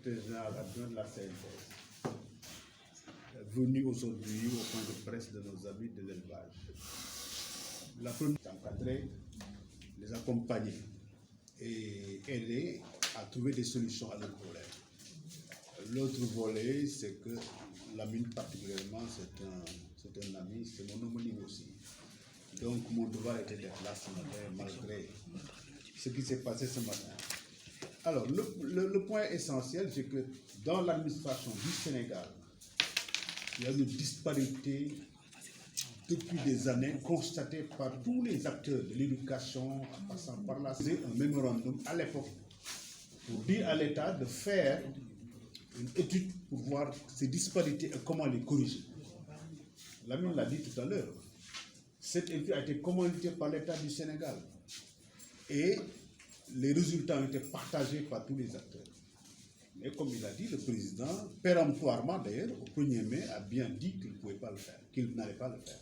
secrétaire général adjoint de la CNTS, venu aujourd'hui au point de presse de nos amis de l'élevage. La première est d'encadrer, les accompagner et aider à trouver des solutions à leurs problèmes. L'autre volet, c'est que Lamine particulièrement, c'est un ami, c'est mon homonyme aussi. Donc mon devoir était d'être là ce matin malgré ce qui s'est passé ce matin. Alors le point essentiel, c'est que dans l'administration du Sénégal, il y a une disparité depuis des années constatée par tous les acteurs de l'éducation, en passant par là. C'est un mémorandum à l'époque pour dire à l'État de faire une étude pour voir ces disparités et comment les corriger. Lamine l'a dit tout à l'heure. Cette étude a été commanditée par l'État du Sénégal et les résultats ont été partagés par tous les acteurs. Mais comme il a dit, le président, péremptoirement d'ailleurs, au 1er mai, a bien dit qu'il ne pouvait pas le faire, qu'il n'allait pas le faire.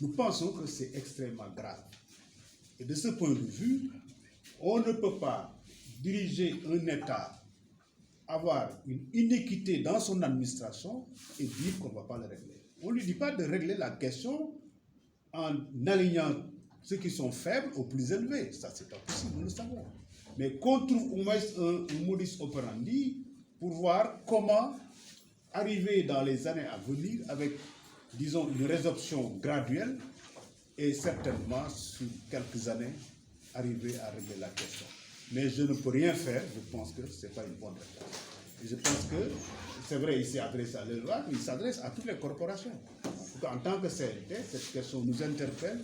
Nous pensons que c'est extrêmement grave. Et de ce point de vue, on ne peut pas diriger un État, avoir une inéquité dans son administration et dire qu'on ne va pas le régler. On ne lui dit pas de régler la question en alignant ceux qui sont faibles aux plus élevés. Ça, c'est pas possible, nous le savons. Mais qu'on trouve au moins un modus operandi pour voir comment arriver dans les années à venir avec, disons, une résorption graduelle et certainement, sur quelques années, arriver à régler la question. Mais je ne peux rien faire, je pense que ce n'est pas une bonne réponse. Et je pense que, c'est vrai, il s'est adressé à l'élevage, mais il s'adresse à toutes les corporations. En tant que CNT, cette question nous interpelle.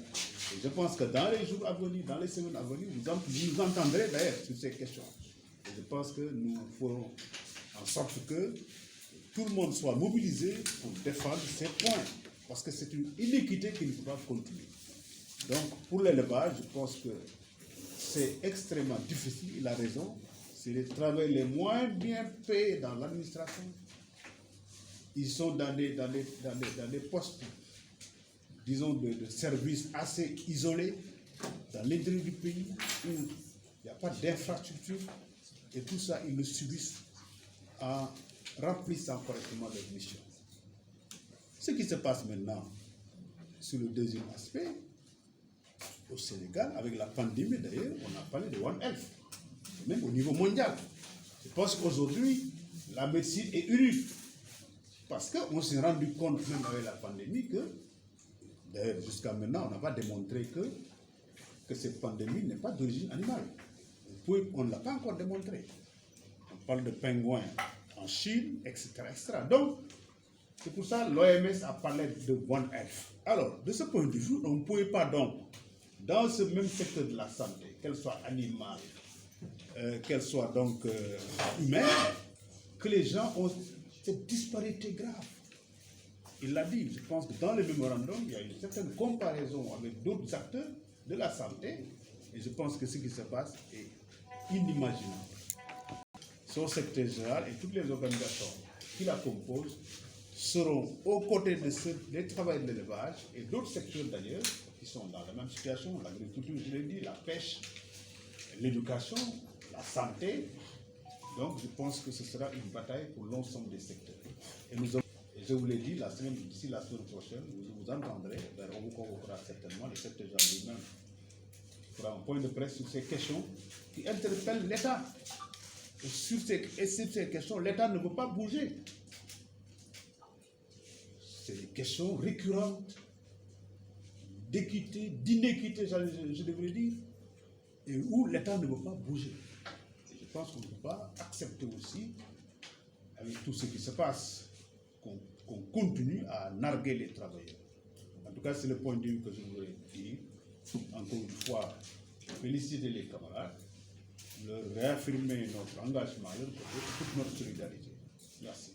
Et je pense que dans les jours à venir, dans les semaines à venir, vous nous entendrez d'ailleurs sur ces questions. Et je pense que nous ferons en sorte que tout le monde soit mobilisé pour défendre ces points. Parce que c'est une inéquité qui ne peut pas continuer. Donc, pour l'élevage, je pense que c'est extrêmement difficile, il a raison. C'est les travailleurs les moins bien payés dans l'administration. Ils sont dans des postes, disons, de services assez isolés, dans l'intérieur du pays, où il n'y a pas d'infrastructure, et tout ça, ils le subissent en remplissant correctement leurs missions. Ce qui se passe maintenant, sur le deuxième aspect, au Sénégal, avec la pandémie d'ailleurs, on a parlé de One Health, même au niveau mondial. Je pense qu'aujourd'hui, la médecine est unique. Parce qu'on s'est rendu compte, même avec la pandémie, que, d'ailleurs, jusqu'à maintenant, on n'a pas démontré que cette pandémie n'est pas d'origine animale. On ne l'a pas encore démontré. On parle de pingouins en Chine, etc. etc. Donc, c'est pour ça que l'OMS a parlé de One Health. Alors, de ce point de vue, on ne pouvait pas donc, dans ce même secteur de la santé, qu'elle soit animale, qu'elle soit donc humaine, que les gens ont cette disparité grave. Il l'a dit, je pense que dans le mémorandum, il y a une certaine comparaison avec d'autres acteurs de la santé, et je pense que ce qui se passe est inimaginable. Son secrétaire général et toutes les organisations qui la composent seront aux côtés de des travailleurs de l'élevage et d'autres secteurs d'ailleurs qui sont dans la même situation, l'agriculture, je l'ai dit, la pêche, l'éducation, la santé. Donc je pense que ce sera une bataille pour l'ensemble des secteurs. Et je vous l'ai dit, d'ici la semaine prochaine, vous entendrez, on vous convoquera certainement, le secrétaire général lui-même fera un point de presse sur ces questions qui interpellent l'État. Et sur ces questions, l'État ne veut pas bouger. C'est des questions récurrentes d'équité, d'inéquité, je devrais dire, et où l'État ne veut pas bouger. Et je pense qu'on ne peut pas accepter aussi, avec tout ce qui se passe, qu'on continue à narguer les travailleurs. En tout cas, c'est le point de vue que je voudrais dire. Encore une fois, féliciter les camarades, leur réaffirmer notre engagement, toute notre solidarité. Merci.